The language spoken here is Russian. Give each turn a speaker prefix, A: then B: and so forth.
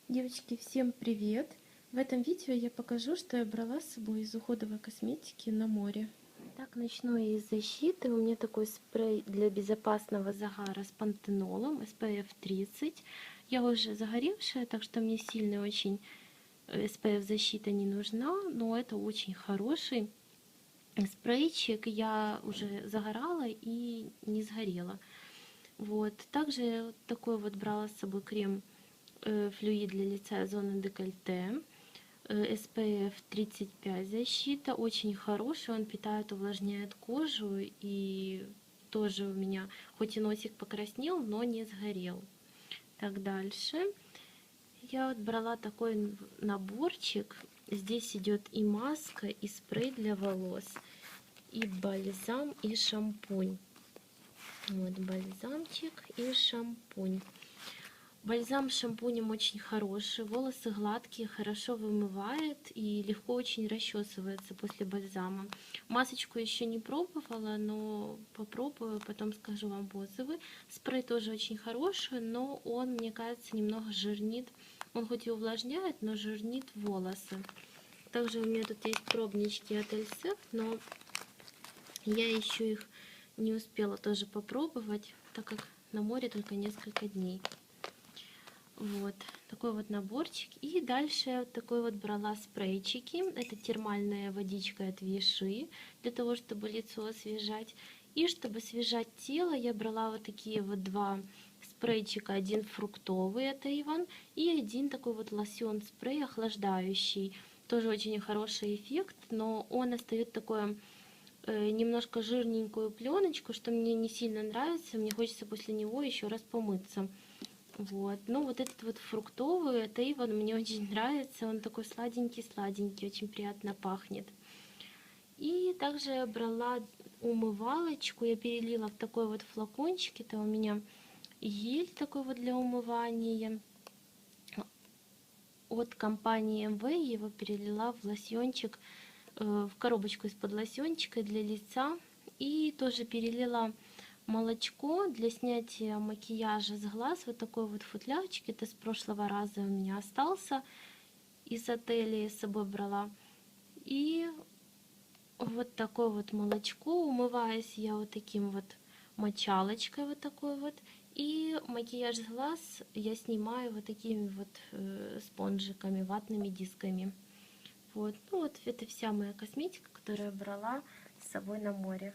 A: Девочки, всем привет! В этом видео я покажу, что я брала с собой из уходовой косметики на море. Так, начну из защиты. У меня такой спрей для безопасного загара с пантенолом SPF 30. Я уже загоревшая, так что мне сильно очень SPF защита не нужна, но это очень хороший спрейчик. Я уже загорала и не сгорела. Вот. Также такой вот брала с собой крем флюид для лица зоны декольте, SPF 35 защита, очень хороший, он питает, увлажняет кожу, и тоже у меня, хоть и носик покраснел, но не сгорел. Так, дальше я вот брала такой наборчик, здесь идет и маска, и спрей для волос, и бальзам, и шампунь. Вот бальзамчик и шампунь. Бальзам с шампунем очень хороший, волосы гладкие, хорошо вымывает и легко очень расчесывается после бальзама. Масочку еще не пробовала, но попробую, потом скажу вам отзывы. Спрей тоже очень хороший, но он, мне кажется, немного жирнит. Он хоть и увлажняет, но жирнит волосы. Также у меня тут есть пробнички от Эльсев, но я еще их не успела тоже попробовать, так как на море только несколько дней. Вот такой вот наборчик. И дальше вот такой вот брала спрейчики. Это термальная водичка от Виши, для того, чтобы лицо освежать. И чтобы освежать тело, я брала вот такие вот два спрейчика. Один фруктовый, это Иван, и один такой вот лосьон спрей охлаждающий. Тоже очень хороший эффект, но он остается такое немножко жирненькую пленочку, что мне не сильно нравится. Мне хочется после него еще раз помыться. Вот, ну вот этот вот фруктовый, это Иван, мне очень нравится, он такой сладенький-сладенький, очень приятно пахнет. И также брала умывалочку, я перелила в такой вот флакончик, это у меня гель такой вот для умывания от компании МВ, его перелила в лосьончик, в коробочку из-под лосьончика для лица, и тоже перелила молочко для снятия макияжа с глаз. Вот такой вот футлярчик, это с прошлого раза у меня остался, из отеля я с собой брала. И вот такое вот молочко, умываюсь я вот таким вот мочалочкой вот такой вот, и макияж с глаз я снимаю вот такими вот спонжиками, ватными дисками. Вот, ну вот это вся моя косметика, которую я брала с собой на море.